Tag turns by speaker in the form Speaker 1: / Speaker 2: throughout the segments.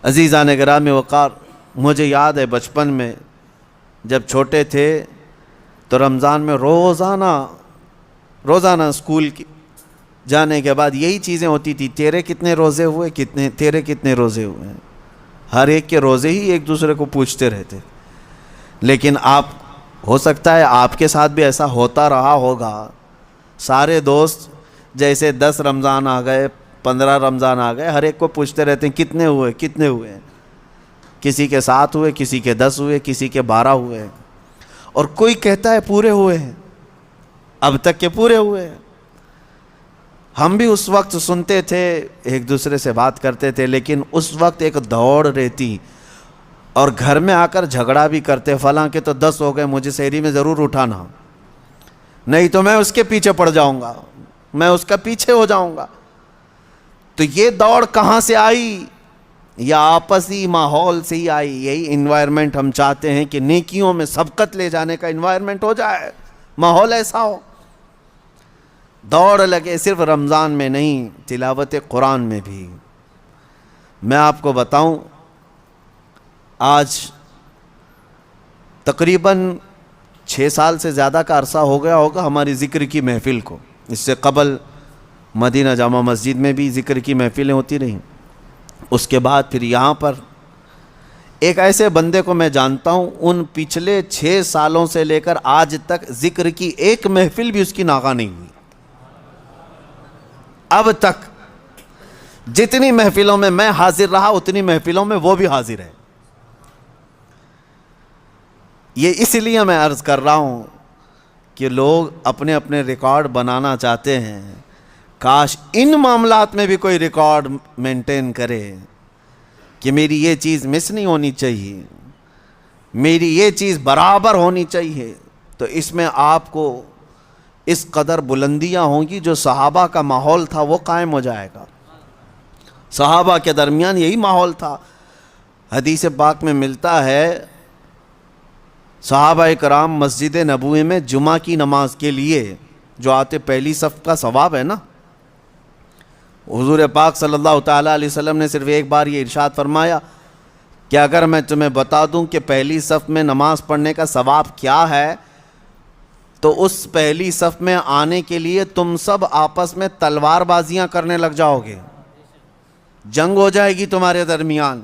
Speaker 1: عزیزان گرامی وقار، مجھے یاد ہے بچپن میں جب چھوٹے تھے تو رمضان میں روزانہ اسکول جانے کے بعد یہی چیزیں ہوتی تھی، تیرے کتنے روزے ہوئے، تیرے کتنے روزے ہوئے ہیں۔ ہر ایک کے روزے ہی ایک دوسرے کو پوچھتے رہتے۔ لیکن ہو سکتا ہے آپ کے ساتھ بھی ایسا ہوتا رہا ہوگا، سارے دوست جیسے 10 رمضان آ گئے، 15 رمضان آ گئے، ہر ایک کو پوچھتے رہتے ہیں کتنے ہوئے۔ کسی کے 7 ہوئے، کسی کے 10 ہوئے، کسی کے 12 ہوئے، اور کوئی کہتا ہے پورے ہوئے ہیں، اب تک کے پورے ہوئے ہیں۔ ہم بھی اس وقت سنتے تھے، ایک دوسرے سے بات کرتے تھے، لیکن اس وقت ایک دوڑ رہتی، اور گھر میں آ کر جھگڑا بھی کرتے، فلاں کے تو 10 ہو گئے، مجھے سحری میں ضرور اٹھانا، نہیں تو میں اس کے پیچھے پڑ جاؤں گا، میں اس کا پیچھے ہو جاؤں گا۔ تو یہ دوڑ کہاں سے آئی؟ یا آپسی ماحول سے ہی آئی۔ یہی انوائرمنٹ ہم چاہتے ہیں کہ نیکیوں میں سبقت لے جانے کا انوائرمنٹ ہو جائے، ماحول ایسا ہو، دوڑ لگے، صرف رمضان میں نہیں، تلاوت قرآن میں بھی۔ میں آپ کو بتاؤں، آج تقریباً 6 سال سے زیادہ کا عرصہ ہو گیا ہوگا ہماری ذکر کی محفل کو۔ اس سے قبل مدینہ جامع مسجد میں بھی ذکر کی محفلیں ہوتی رہیں، اس کے بعد پھر یہاں پر ایک ایسے بندے کو میں جانتا ہوں، ان پچھلے 6 سالوں سے لے کر آج تک ذکر کی ایک محفل بھی اس کی ناغہ نہیں ہوئی۔ اب تک جتنی محفلوں میں میں حاضر رہا، اتنی محفلوں میں وہ بھی حاضر ہے۔ یہ اس لیے میں عرض کر رہا ہوں کہ لوگ اپنے اپنے ریکارڈ بنانا چاہتے ہیں، کاش ان معاملات میں بھی کوئی ریکارڈ مینٹین کرے کہ میری یہ چیز مس نہیں ہونی چاہیے، میری یہ چیز برابر ہونی چاہیے، تو اس میں آپ کو اس قدر بلندیاں ہوں گی، جو صحابہ کا ماحول تھا وہ قائم ہو جائے گا۔ صحابہ کے درمیان یہی ماحول تھا۔ حدیث پاک میں ملتا ہے، صحابہ کرام مسجد نبوی میں جمعہ کی نماز کے لیے جو آتے، پہلی صف کا ثواب ہے نا، حضور پاک صلی اللہ تعالیٰ علیہ وسلم نے صرف ایک بار یہ ارشاد فرمایا کہ اگر میں تمہیں بتا دوں کہ پہلی صف میں نماز پڑھنے کا ثواب کیا ہے، تو اس پہلی صف میں آنے کے لیے تم سب آپس میں تلوار بازیاں کرنے لگ جاؤ گے، جنگ ہو جائے گی تمہارے درمیان۔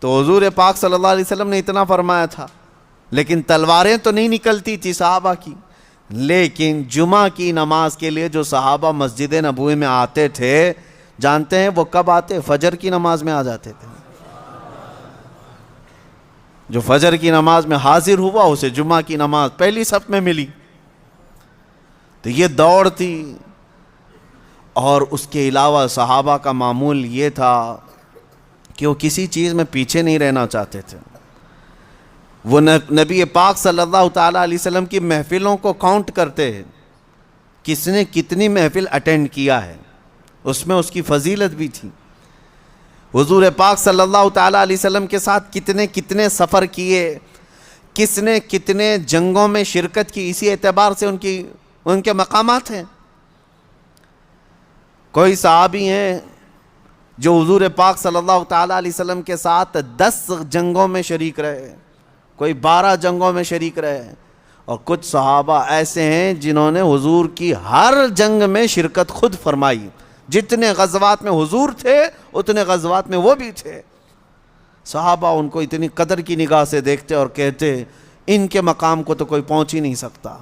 Speaker 1: تو حضور پاک صلی اللہ علیہ وسلم نے اتنا فرمایا تھا، لیکن تلواریں تو نہیں نکلتی تھی صحابہ کی۔ لیکن جمعہ کی نماز کے لیے جو صحابہ مسجد نبوی میں آتے تھے، جانتے ہیں وہ کب آتے؟ فجر کی نماز میں آ جاتے تھے۔ جو فجر کی نماز میں حاضر ہوا، اسے جمعہ کی نماز پہلی صف میں ملی۔ تو یہ دوڑ تھی۔ اور اس کے علاوہ صحابہ کا معمول یہ تھا کہ وہ کسی چیز میں پیچھے نہیں رہنا چاہتے تھے۔ وہ نبی پاک صلی اللہ تعالیٰ علیہ وسلم کی محفلوں کو کاؤنٹ کرتے ہیں، کس نے کتنی محفل اٹینڈ کیا ہے، اس میں اس کی فضیلت بھی تھی۔ حضور پاک صلی اللہ تعالیٰ علیہ وسلم کے ساتھ کتنے سفر کیے، کس نے کتنے جنگوں میں شرکت کی، اسی اعتبار سے ان کے مقامات ہیں۔ کوئی صحابی ہیں جو حضور پاک صلی اللہ تعالیٰ علیہ وسلم کے ساتھ 10 جنگوں میں شریک رہے، کوئی 12 جنگوں میں شریک رہے، اور کچھ صحابہ ایسے ہیں جنہوں نے حضور کی ہر جنگ میں شرکت خود فرمائی۔ جتنے غزوات میں حضور تھے، اتنے غزوات میں وہ بھی تھے۔ صحابہ ان کو اتنی قدر کی نگاہ سے دیکھتے اور کہتے، ان کے مقام کو تو کوئی پہنچ ہی نہیں سکتا۔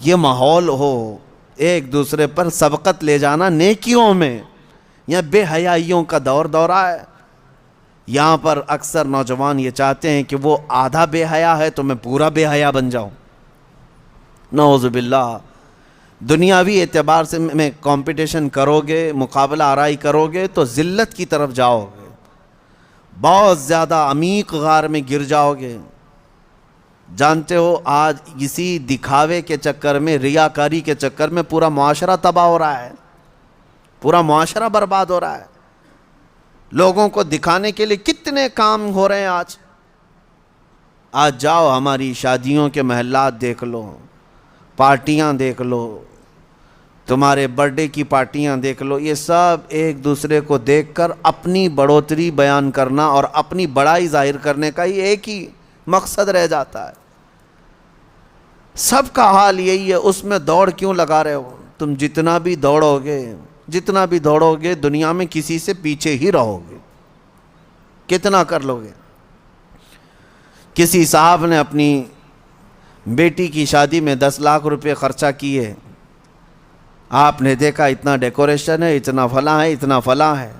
Speaker 1: یہ ماحول ہو، ایک دوسرے پر سبقت لے جانا نیکیوں میں، یا بے حیائیوں کا دورہ ہے۔ یہاں پر اکثر نوجوان یہ چاہتے ہیں کہ وہ آدھا بے حیا ہے تو میں پورا بے حیا بن جاؤں۔ نعوذ باللہ۔ دنیاوی اعتبار سے میں کمپٹیشن کرو گے، مقابلہ آرائی کرو گے تو ذلت کی طرف جاؤ گے، بہت زیادہ عمیق غار میں گر جاؤ گے۔ جانتے ہو آج اسی دکھاوے کے چکر میں، ریاکاری کے چکر میں پورا معاشرہ تباہ ہو رہا ہے، پورا معاشرہ برباد ہو رہا ہے۔ لوگوں کو دکھانے کے لیے کتنے کام ہو رہے ہیں آج جاؤ ہماری شادیوں کے محلات دیکھ لو، پارٹیاں دیکھ لو، تمہارے برتھ ڈے کی پارٹیاں دیکھ لو، یہ سب ایک دوسرے کو دیکھ کر اپنی بڑھوتری بیان کرنا اور اپنی بڑائی ظاہر کرنے کا ہی ایک ہی مقصد رہ جاتا ہے۔ سب کا حال یہی ہے، اس میں دوڑ کیوں لگا رہے ہو؟ تم جتنا بھی دوڑو گے دنیا میں کسی سے پیچھے ہی رہو گے، کتنا کر لو گے؟ کسی صاحب نے اپنی بیٹی کی شادی میں 10 لاکھ روپے خرچہ کیے، آپ نے دیکھا اتنا ڈیکوریشن ہے، اتنا فلاں ہے، اتنا فلاں ہے،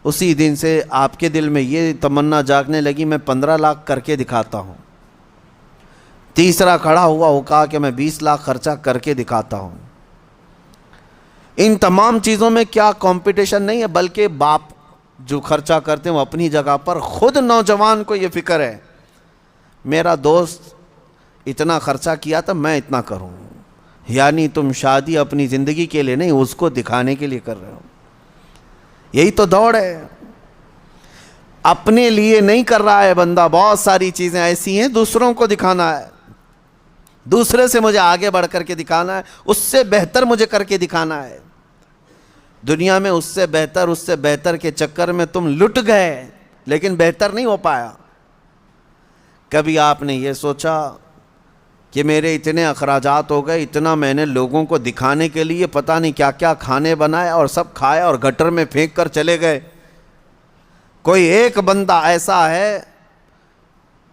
Speaker 1: اسی دن سے آپ کے دل میں یہ تمنا جاگنے لگی میں 15 لاکھ کر کے دکھاتا ہوں۔ تیسرا کھڑا ہوا، وہ کہا کہ میں 20 لاکھ خرچہ کر کے دکھاتا ہوں۔ ان تمام چیزوں میں کیا کمپٹیشن نہیں ہے، بلکہ باپ جو خرچہ کرتے ہیں وہ اپنی جگہ پر، خود نوجوان کو یہ فکر ہے میرا دوست اتنا خرچہ کیا تھا میں اتنا کروں۔ یعنی تم شادی اپنی زندگی کے لیے نہیں، اس کو دکھانے کے لیے کر رہے ہو۔ یہی تو دوڑ ہے، اپنے لیے نہیں کر رہا ہے بندہ۔ بہت ساری چیزیں ایسی ہیں دوسروں کو دکھانا ہے، دوسرے سے مجھے آگے بڑھ کر کے دکھانا ہے، اس سے بہتر مجھے کر کے دکھانا ہے۔ دنیا میں اس سے بہتر کے چکر میں تم لٹ گئے، لیکن بہتر نہیں ہو پایا۔ کبھی آپ نے یہ سوچا کہ میرے اتنے اخراجات ہو گئے، اتنا میں نے لوگوں کو دکھانے کے لیے پتہ نہیں کیا کیا کھانے بنائے اور سب کھائے اور گٹر میں پھینک کر چلے گئے؟ کوئی ایک بندہ ایسا ہے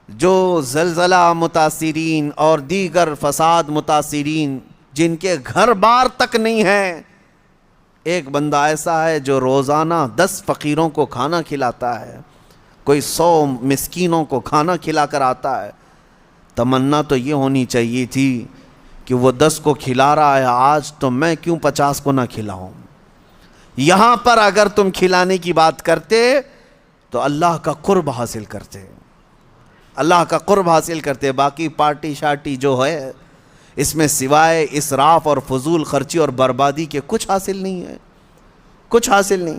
Speaker 1: جو زلزلہ متاثرین اور دیگر فساد متاثرین جن کے گھر بار تک نہیں ہیں، ایک بندہ ایسا ہے جو روزانہ 10 فقیروں کو کھانا کھلاتا ہے، کوئی 100 مسکینوں کو کھانا کھلا کر آتا ہے۔ تمنا تو یہ ہونی چاہیے تھی کہ وہ 10 کو کھلا رہا ہے آج، تو میں کیوں 50 کو نہ کھلاؤں؟ یہاں پر اگر تم کھلانے کی بات کرتے تو اللہ کا قرب حاصل کرتے، اللہ کا قرب حاصل کرتے۔ باقی پارٹی شارٹی جو ہے اس میں سوائے اسراف اور فضول خرچی اور بربادی کے کچھ حاصل نہیں ہے، کچھ حاصل نہیں۔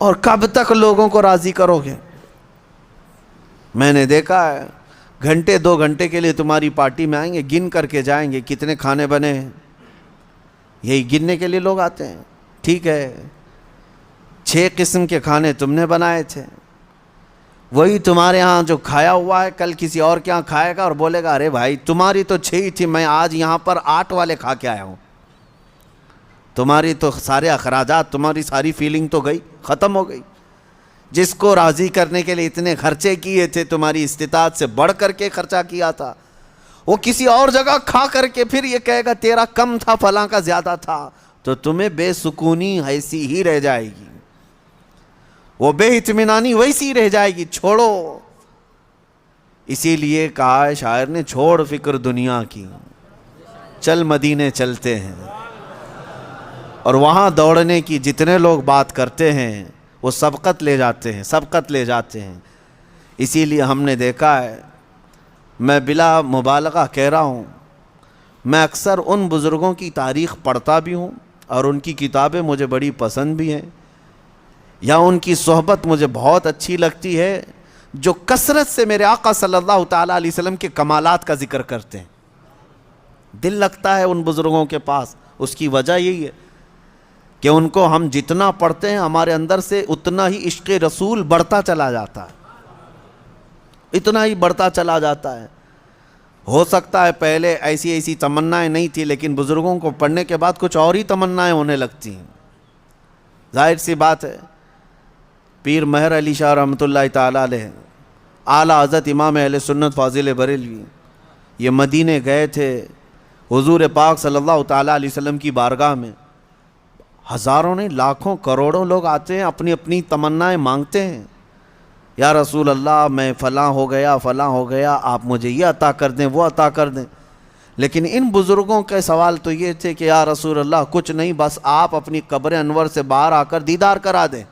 Speaker 1: اور کب تک لوگوں کو راضی کرو گے؟ میں نے دیکھا ہے گھنٹے 2 گھنٹے کے لیے تمہاری پارٹی میں آئیں گے، گن کر کے جائیں گے کتنے کھانے بنے ہیں، یہی گننے کے لیے لوگ آتے ہیں۔ ٹھیک ہے 6 قسم کے کھانے تم نے بنائے تھے، وہی تمہارے ہاں جو کھایا ہوا ہے کل کسی اور کے ہاں کھائے گا اور بولے گا ارے بھائی تمہاری تو 6 ہی تھی، میں آج یہاں پر 8 والے کھا کے آیا ہوں۔ تمہاری تو سارے اخراجات، تمہاری ساری فیلنگ تو گئی، ختم ہو گئی۔ جس کو راضی کرنے کے لیے اتنے خرچے کیے تھے، تمہاری استطاعت سے بڑھ کر کے خرچہ کیا تھا، وہ کسی اور جگہ کھا کر کے پھر یہ کہے گا تیرا کم تھا فلاں کا زیادہ تھا، تو تمہیں بے سکونی ایسی ہی رہ جائے گی، وہ بے اطمینانی ویسی رہ جائے گی۔ چھوڑو، اسی لیے کہا ہے شاعر نے چھوڑ فکر دنیا کی، چل مدینے چلتے ہیں۔ اور وہاں دوڑنے کی جتنے لوگ بات کرتے ہیں وہ سبقت لے جاتے ہیں، سبقت لے جاتے ہیں۔ اسی لیے ہم نے دیکھا ہے، میں بلا مبالغہ کہہ رہا ہوں، میں اکثر ان بزرگوں کی تاریخ پڑھتا بھی ہوں اور ان کی کتابیں مجھے بڑی پسند بھی ہیں، یا ان کی صحبت مجھے بہت اچھی لگتی ہے جو کثرت سے میرے آقا صلی اللہ تعالیٰ علیہ وسلم کے کمالات کا ذکر کرتے ہیں۔ دل لگتا ہے ان بزرگوں کے پاس، اس کی وجہ یہی ہے کہ ان کو ہم جتنا پڑھتے ہیں ہمارے اندر سے اتنا ہی عشق رسول بڑھتا چلا جاتا ہے، اتنا ہی بڑھتا چلا جاتا ہے۔ ہو سکتا ہے پہلے ایسی تمنائیں نہیں تھی، لیکن بزرگوں کو پڑھنے کے بعد کچھ اور ہی تمنائیں ہونے لگتی ہیں۔ ظاہر سی بات ہے، پیر مہر علی شاہ رحمۃ اللہ تعالیٰ علیہ، اعلیٰ حضرت امام اہل سنت فاضل بریلوی، یہ مدینے گئے تھے حضور پاک صلی اللہ تعالیٰ علیہ وسلم کی بارگاہ میں۔ ہزاروں نہیں لاکھوں کروڑوں لوگ آتے ہیں، اپنی اپنی تمنائیں مانگتے ہیں، یا رسول اللہ میں فلاں ہو گیا، آپ مجھے یہ عطا کر دیں، وہ عطا کر دیں۔ لیکن ان بزرگوں کے سوال تو یہ تھے کہ یا رسول اللہ کچھ نہیں، بس آپ اپنی قبر انور سے باہر آ کر دیدار کرا دیں،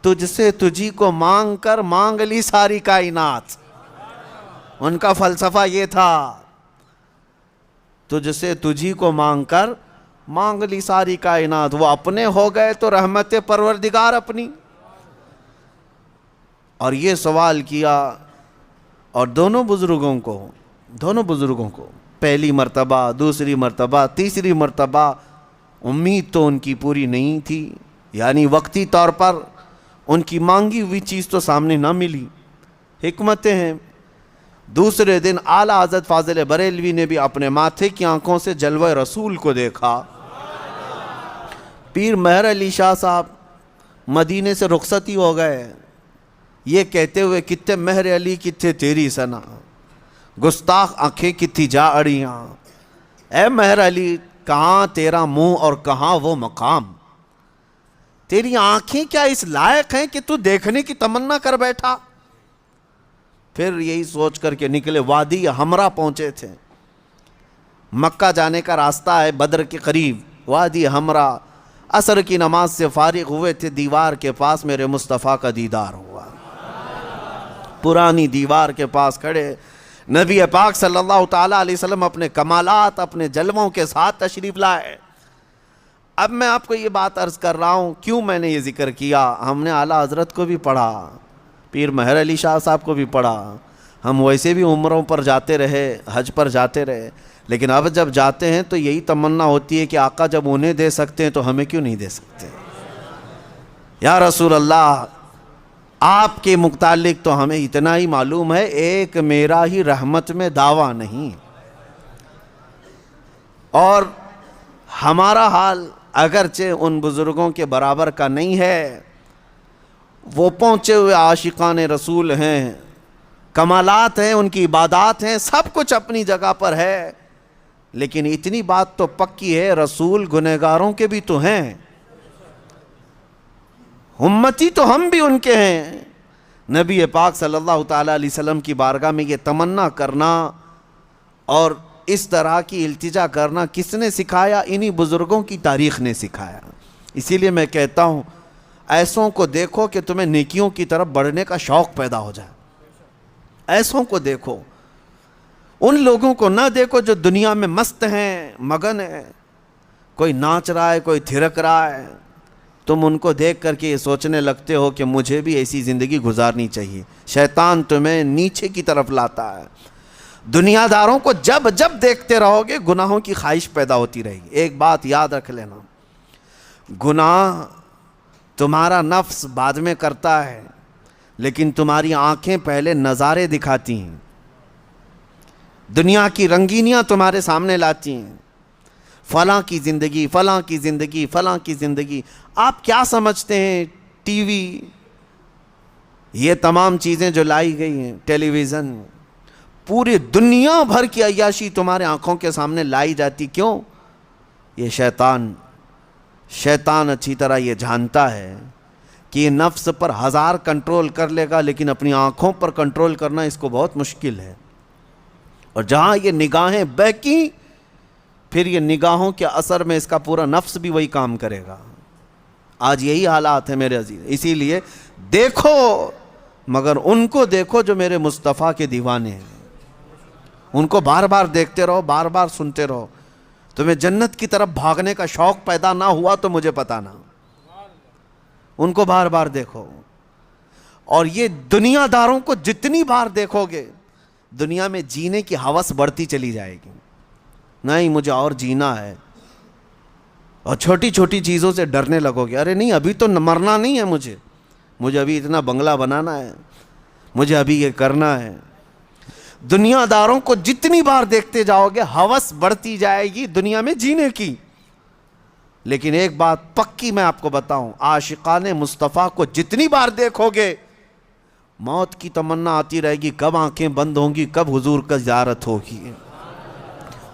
Speaker 1: تجھ سے تجھی کو مانگ کر مانگ لی ساری کائنات۔ ان کا فلسفہ یہ تھا، تجھ سے تجھی کو مانگ کر مانگ لی ساری کائنات۔ وہ اپنے ہو گئے تو رحمت پروردگار اپنی۔ اور یہ سوال کیا، اور دونوں بزرگوں کو پہلی مرتبہ، دوسری مرتبہ، تیسری مرتبہ امید تو ان کی پوری نہیں تھی، یعنی وقتی طور پر ان کی مانگی ہوئی چیز تو سامنے نہ ملی، حکمتیں ہیں۔ دوسرے دن اعلیٰ حضرت فاضل بریلوی نے بھی اپنے ماتھے کی آنکھوں سے جلوہ رسول کو دیکھا۔ پیر مہر علی شاہ صاحب مدینے سے رخصتی ہو گئے، یہ کہتے ہوئے کتے مہر علی کتے تیری سنا، گستاخ آنکھیں کتھی جا اڑیاں، اے مہر علی کہاں تیرا منہ اور کہاں وہ مقام، تیری آنکھیں کیا اس لائق ہیں کہ تو دیکھنے کی تمنا کر بیٹھا۔ پھر یہی سوچ کر کے نکلے، وادی حمرا پہنچے تھے، مکہ جانے کا راستہ ہے بدر کے قریب، وادی حمرا، عصر کی نماز سے فارغ ہوئے تھے، دیوار کے پاس میرے مصطفیٰ کا دیدار ہوا، پرانی دیوار کے پاس کھڑے نبی پاک صلی اللہ تعالیٰ علیہ وسلم اپنے کمالات، اپنے جلووں کے ساتھ تشریف لائے۔ اب میں آپ کو یہ بات عرض کر رہا ہوں، کیوں میں نے یہ ذکر کیا، ہم نے اعلیٰ حضرت کو بھی پڑھا، پیر مہر علی شاہ صاحب کو بھی پڑھا، ہم ویسے بھی عمروں پر جاتے رہے، حج پر جاتے رہے، لیکن اب جب جاتے ہیں تو یہی تمنا ہوتی ہے کہ آقا جب انہیں دے سکتے ہیں تو ہمیں کیوں نہیں دے سکتے۔ یا رسول اللہ، آپ کے متعلق تو ہمیں اتنا ہی معلوم ہے، ایک میرا ہی رحمت میں دعویٰ نہیں، اور ہمارا حال اگرچہ ان بزرگوں کے برابر کا نہیں ہے، وہ پہنچے ہوئے عاشقان رسول ہیں، کمالات ہیں، ان کی عبادات ہیں، سب کچھ اپنی جگہ پر ہے، لیکن اتنی بات تو پکی ہے، رسول گنہگاروں کے بھی تو ہیں، امتی تو ہم بھی ان کے ہیں۔ نبی پاک صلی اللہ تعالیٰ علیہ وسلم کی بارگاہ میں یہ تمنا کرنا اور اس طرح کی التجا کرنا کس نے سکھایا؟ انہی بزرگوں کی تاریخ نے سکھایا۔ اسی لیے میں کہتا ہوں، ایسوں کو دیکھو کہ تمہیں نیکیوں کی طرف بڑھنے کا شوق پیدا ہو جائے، ایسوں کو دیکھو، ان لوگوں کو نہ دیکھو جو دنیا میں مست ہیں، مگن ہیں، کوئی ناچ رہا ہے، کوئی تھرک رہا ہے، تم ان کو دیکھ کر کے یہ سوچنے لگتے ہو کہ مجھے بھی ایسی زندگی گزارنی چاہیے۔ شیطان تمہیں نیچے کی طرف لاتا ہے۔ دنیا داروں کو جب جب دیکھتے رہو گے گناہوں کی خواہش پیدا ہوتی رہے گی۔ ایک بات یاد رکھ لینا، گناہ تمہارا نفس بعد میں کرتا ہے، لیکن تمہاری آنکھیں پہلے نظارے دکھاتی ہیں، دنیا کی رنگینیاں تمہارے سامنے لاتی ہیں، فلاں کی زندگی، فلاں کی زندگی، فلاں کی زندگی۔ آپ کیا سمجھتے ہیں ٹی وی، یہ تمام چیزیں جو لائی گئی ہیں، ٹیلی ویژن، پوری دنیا بھر کی عیاشی تمہارے آنکھوں کے سامنے لائی جاتی، کیوں؟ یہ شیطان اچھی طرح یہ جانتا ہے کہ یہ نفس پر ہزار کنٹرول کر لے گا، لیکن اپنی آنکھوں پر کنٹرول کرنا اس کو بہت مشکل ہے، اور جہاں یہ نگاہیں بہکی، پھر یہ نگاہوں کے اثر میں اس کا پورا نفس بھی وہی کام کرے گا۔ آج یہی حالات ہیں میرے عزیز، اسی لیے دیکھو، مگر ان کو دیکھو جو میرے مصطفیٰ کے دیوانے ہیں، ان کو بار بار دیکھتے رہو، بار بار سنتے رہو۔ تمہیں جنت کی طرف بھاگنے کا شوق پیدا نہ ہوا تو مجھے پتہ نہ، ان کو بار بار دیکھو۔ اور یہ دنیا داروں کو جتنی بار دیکھو گے، دنیا میں جینے کی ہوس بڑھتی چلی جائے گی، نہیں مجھے اور جینا ہے، اور چھوٹی چھوٹی چیزوں سے ڈرنے لگو گے، ارے نہیں ابھی تو مرنا نہیں ہے، مجھے ابھی اتنا بنگلہ بنانا ہے، مجھے ابھی یہ کرنا ہے۔ دنیا داروں کو جتنی بار دیکھتے جاؤ گے ہوس بڑھتی جائے گی دنیا میں جینے کی، لیکن ایک بات پکی میں آپ کو بتاؤں، عاشقان مصطفیٰ کو جتنی بار دیکھو گے موت کی تمنا آتی رہے گی، کب آنکھیں بند ہوں گی، کب حضور کا زیارت ہوگی،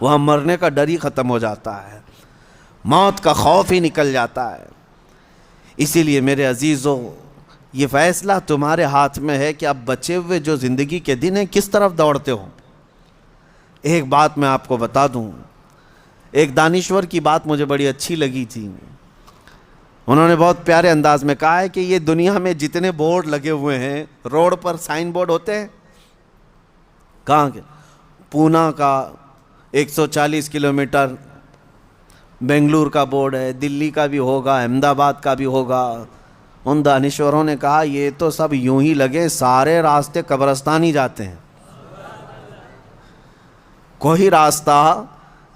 Speaker 1: وہاں مرنے کا ڈر ہی ختم ہو جاتا ہے، موت کا خوف ہی نکل جاتا ہے۔ اسی لیے میرے عزیزو، یہ فیصلہ تمہارے ہاتھ میں ہے کہ اب بچے ہوئے جو زندگی کے دن ہیں کس طرف دوڑتے ہو۔ ایک بات میں آپ کو بتا دوں، ایک دانشور کی بات مجھے بڑی اچھی لگی تھی، انہوں نے بہت پیارے انداز میں کہا ہے کہ یہ دنیا میں جتنے بورڈ لگے ہوئے ہیں، روڈ پر سائن بورڈ ہوتے ہیں، کہاں کے؟ پونا کا 140 کلومیٹر، بنگلور کا بورڈ ہے، دلی کا بھی ہوگا، احمد آباد کا بھی ہوگا۔ ان دانشوروں نے کہا یہ تو سب یوں ہی لگے، سارے راستے قبرستان ہی جاتے ہیں۔ کوئی راستہ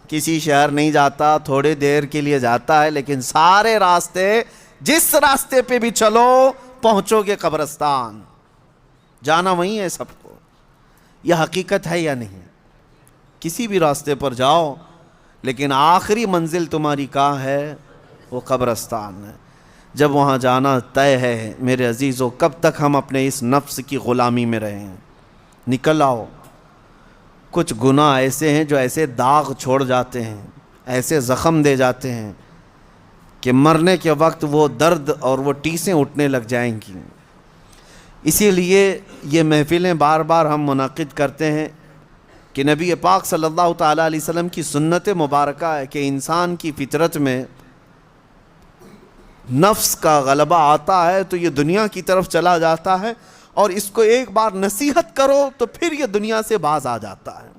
Speaker 1: کسی شہر نہیں جاتا، تھوڑے دیر کے لیے جاتا ہے، لیکن سارے راستے جس راستے پہ بھی چلو پہنچو گے قبرستان، جانا وہیں ہے سب کو۔ یہ حقیقت ہے یا نہیں؟ کسی بھی راستے پر جاؤ لیکن آخری منزل تمہاری کہاں ہے؟ وہ قبرستان ہے۔ جب وہاں جانا طے ہے میرے عزیزو، کب تک ہم اپنے اس نفس کی غلامی میں رہیں؟ نکل آؤ۔ کچھ گناہ ایسے ہیں جو ایسے داغ چھوڑ جاتے ہیں، ایسے زخم دے جاتے ہیں کہ مرنے کے وقت وہ درد اور وہ ٹیسیں اٹھنے لگ جائیں گی۔ اسی لیے یہ محفلیں بار بار ہم منعقد کرتے ہیں کہ نبی پاک صلی اللہ تعالیٰ علیہ وسلم کی سنت مبارکہ ہے کہ انسان کی فطرت میں نفس کا غلبہ آتا ہے تو یہ دنیا کی طرف چلا جاتا ہے، اور اس کو ایک بار نصیحت کرو تو پھر یہ دنیا سے باز آ جاتا ہے۔